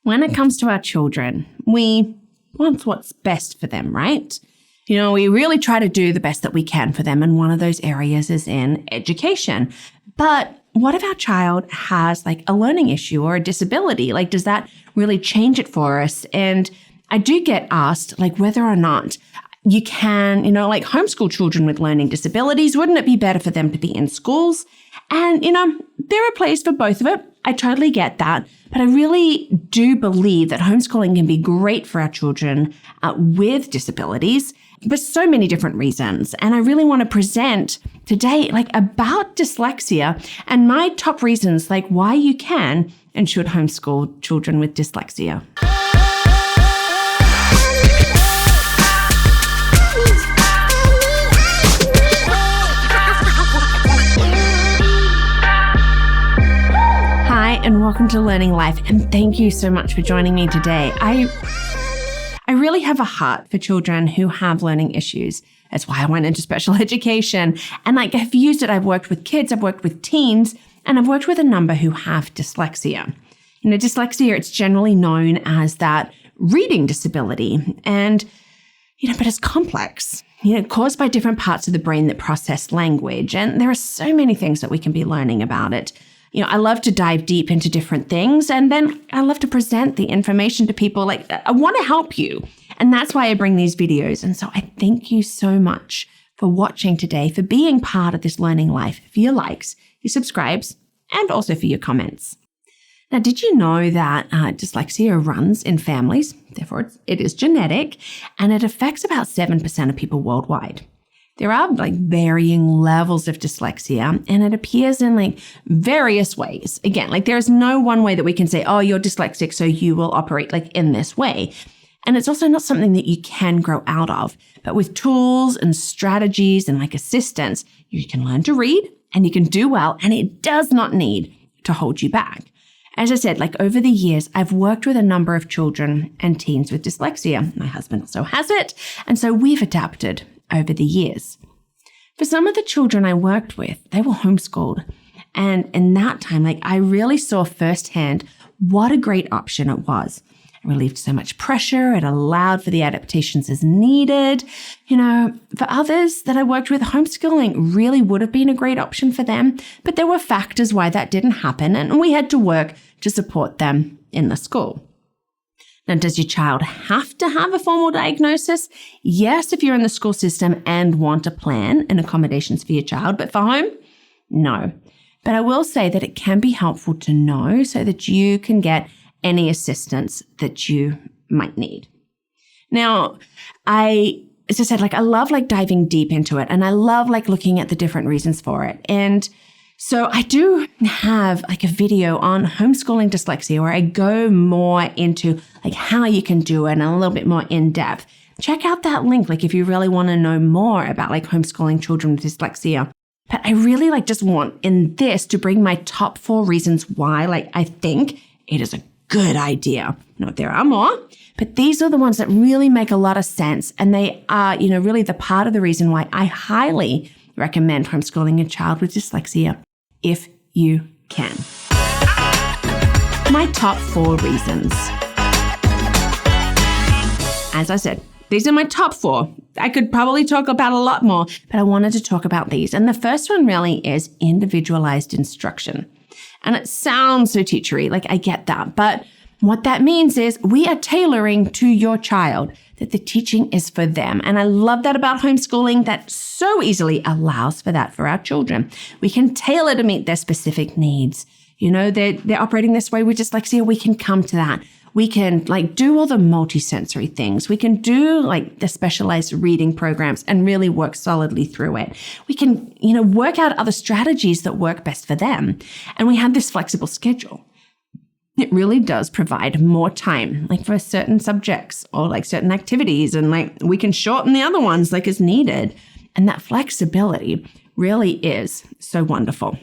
When it comes to our children, we want what's best for them, right? We really try to do the best that we can for them. And one of those areas is in education. But what if our child has like a learning issue or a disability? Like, does that really change it for us? And I do get asked like whether or not you can, like homeschool children with learning disabilities. Wouldn't it be better for them to be in schools? And, there are places for both of it. I totally get that. But I really do believe that homeschooling can be great for our children with disabilities for so many different reasons. And I really want to present today like about dyslexia and my top reasons like why you can and should homeschool children with dyslexia. And welcome to Learning Life. And thank you so much for joining me today. I really have a heart for children who have learning issues. That's why I went into special education. And I've used it. I've worked with kids, I've worked with teens, and I've worked with a number who have dyslexia. Dyslexia, it's generally known as that reading disability. And, but it's complex. Caused by different parts of the brain that process language. And there are so many things that we can be learning about it. I love to dive deep into different things, and then I love to present the information to people. I want to help you. And that's why I bring these videos. And so I thank you so much for watching today, for being part of this learning life, for your likes, your subscribes, and also for your comments. Now, did you know that dyslexia runs in families? Therefore, it is genetic, and it affects about 7% of people worldwide. There are varying levels of dyslexia, and it appears in various ways. Again, there's no one way that we can say, oh, you're dyslexic, so you will operate in this way. And it's also not something that you can grow out of. But with tools and strategies and assistance, you can learn to read and you can do well, and it does not need to hold you back. As I said, over the years, I've worked with a number of children and teens with dyslexia. My husband also has it. And so we've adapted over the years. For some of the children I worked with, they were homeschooled. And in that time, I really saw firsthand what a great option it was. It relieved so much pressure. It allowed for the adaptations as needed. For others that I worked with, homeschooling really would have been a great option for them. But there were factors why that didn't happen, and we had to work to support them in the school. Now, does your child have to have a formal diagnosis? Yes, if you're in the school system and want a plan and accommodations for your child, but for home, no. But I will say that it can be helpful to know so that you can get any assistance that you might need. Now, as I said, I love diving deep into it, and I love looking at the different reasons for it. And so I do have a video on homeschooling dyslexia where I go more into how you can do it and a little bit more in depth. Check out that link if you really want to know more about homeschooling children with dyslexia. But I really just want in this to bring my top 4 reasons why I think it is a good idea. There are more, but these are the ones that really make a lot of sense, and they are really the part of the reason why I highly recommend homeschooling a child with dyslexia if you can. My top 4 reasons. As I said, these are my top 4. I could probably talk about a lot more, but I wanted to talk about these. And the first one really is individualized instruction. And it sounds so teachery, I get that. But what that means is we are tailoring to your child, that the teaching is for them. And I love that about homeschooling, that so easily allows for that for our children. We can tailor to meet their specific needs. They're operating this way with dyslexia. We can come to that. We can do all the multisensory things. We can do the specialized reading programs and really work solidly through it. We can, work out other strategies that work best for them. And we have this flexible schedule. It really does provide more time, for certain subjects or certain activities. And we can shorten the other ones as needed. And that flexibility really is so wonderful.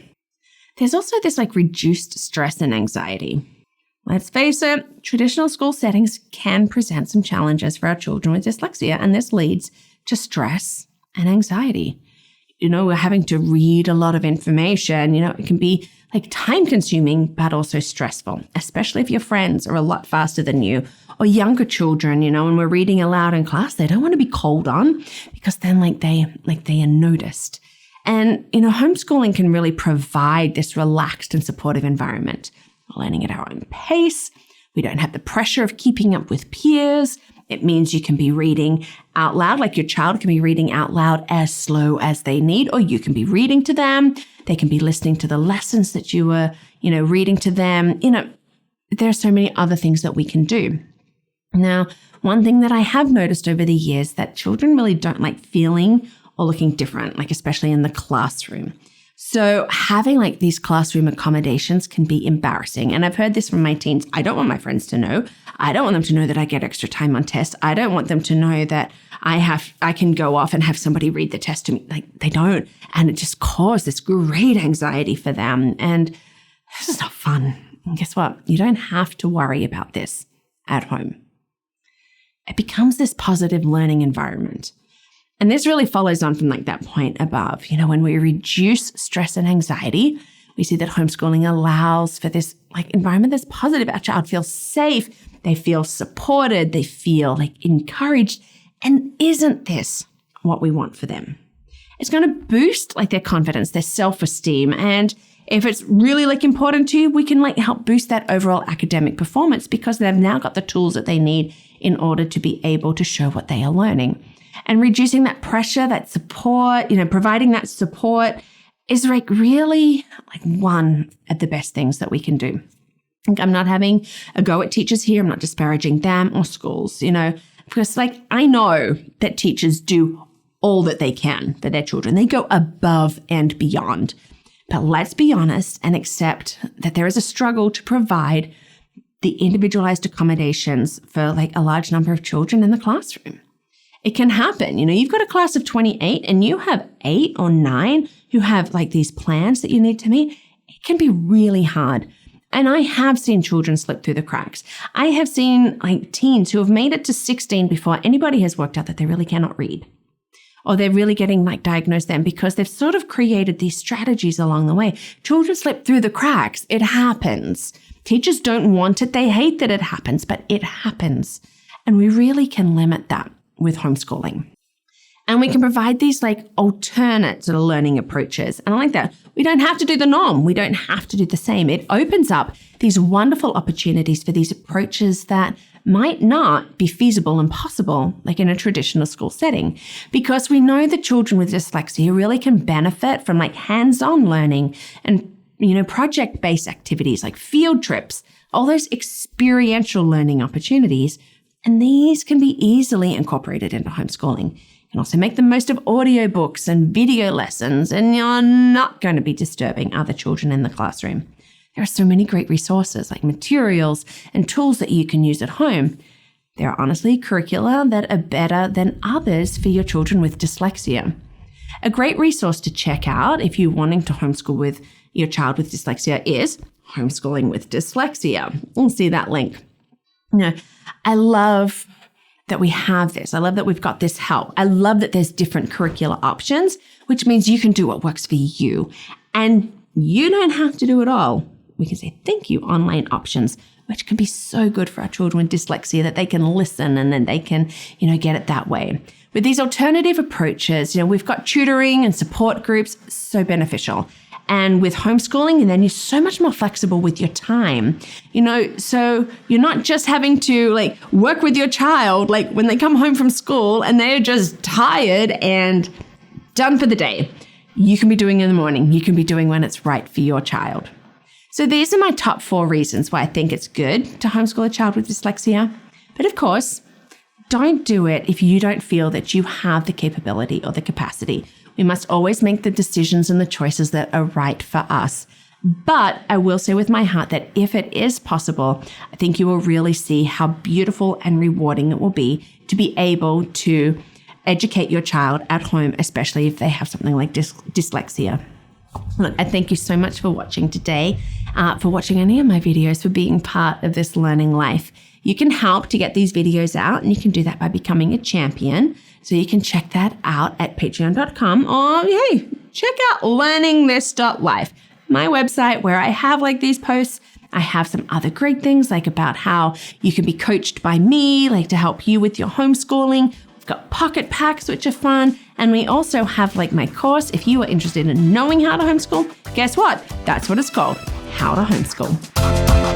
There's also this reduced stress and anxiety. Let's face it, traditional school settings can present some challenges for our children with dyslexia, and this leads to stress and anxiety. we're having to read a lot of information. It can be like time consuming, but also stressful, especially if your friends are a lot faster than you, or younger children, when we're reading aloud in class, they don't want to be called on because then they are noticed. And, homeschooling can really provide this relaxed and supportive environment. We're learning at our own pace. We don't have the pressure of keeping up with peers. It means you can be reading out loud, like your child can be reading out loud as slow as they need, or you can be reading to them. They can be listening to the lessons that you were, reading to them. There are so many other things that we can do. Now, one thing that I have noticed over the years that children really don't like feeling or looking different, like especially in the classroom. So having like these classroom accommodations can be embarrassing. And I've heard this from my teens. I don't want my friends to know. I don't want them to know that I get extra time on tests. I don't want them to know that I can go off and have somebody read the test to me. Like they don't. And it just caused this great anxiety for them. And this is not fun. And guess what? You don't have to worry about this at home. It becomes this positive learning environment. And this really follows on from like that point above. When we reduce stress and anxiety, we see that homeschooling allows for this like environment that's positive. Our child feels safe. They feel supported. They feel like encouraged. And isn't this what we want for them? It's going to boost like their confidence, their self-esteem. And if it's really like important to you, we can like help boost that overall academic performance because they've now got the tools that they need in order to be able to show what they are learning. And reducing that pressure, that support, providing that support is like really like one of the best things that we can do. I'm not having a go at teachers here. I'm not disparaging them or schools, because like I know that teachers do all that they can for their children. They go above and beyond. But let's be honest and accept that there is a struggle to provide the individualized accommodations for like a large number of children in the classroom. It can happen. You've got a class of 28 and you have 8 or 9 who have like these plans that you need to meet. It can be really hard. And I have seen children slip through the cracks. I have seen like teens who have made it to 16 before anybody has worked out that they really cannot read. Or they're really getting like diagnosed then because they've sort of created these strategies along the way. Children slip through the cracks. It happens. Teachers don't want it. They hate that it happens, but it happens. And we really can limit that with homeschooling. And we can provide these like alternate sort of learning approaches. And I like that. We don't have to do the norm. We don't have to do the same. It opens up these wonderful opportunities for these approaches that might not be feasible and possible like in a traditional school setting, because we know that children with dyslexia really can benefit from like hands-on learning and, project-based activities like field trips, all those experiential learning opportunities. And these can be easily incorporated into homeschooling. You can also make the most of audiobooks and video lessons, and you're not going to be disturbing other children in the classroom. There are so many great resources like materials and tools that you can use at home. There are honestly curricula that are better than others for your children with dyslexia. A great resource to check out if you're wanting to homeschool with your child with dyslexia is Homeschooling with Dyslexia. You'll see that link. I love that we have this. I love that we've got this help. I love that there's different curricular options, which means you can do what works for you. And you don't have to do it all. We can say thank you online options, which can be so good for our children with dyslexia that they can listen and then they can, get it that way. With these alternative approaches, we've got tutoring and support groups, so beneficial. And with homeschooling, and then you're so much more flexible with your time, so you're not just having to like work with your child, like when they come home from school and they're just tired and done for the day. You can be doing in the morning. You can be doing when it's right for your child. So these are my top 4 reasons why I think it's good to homeschool a child with dyslexia. But of course, don't do it if you don't feel that you have the capability or the capacity. We must always make the decisions and the choices that are right for us. But I will say with my heart that if it is possible, I think you will really see how beautiful and rewarding it will be to be able to educate your child at home, especially if they have something like dyslexia. Look, I thank you so much for watching today, for watching any of my videos, for being part of this learning life. You can help to get these videos out, and you can do that by becoming a champion. So you can check that out at patreon.com, or hey, check out LearningThis.Life, my website where I have like these posts. I have some other great things like about how you can be coached by me, like to help you with your homeschooling. We've got pocket packs, which are fun. And we also have like my course. If you are interested in knowing how to homeschool, guess what? That's what it's called, How to Homeschool.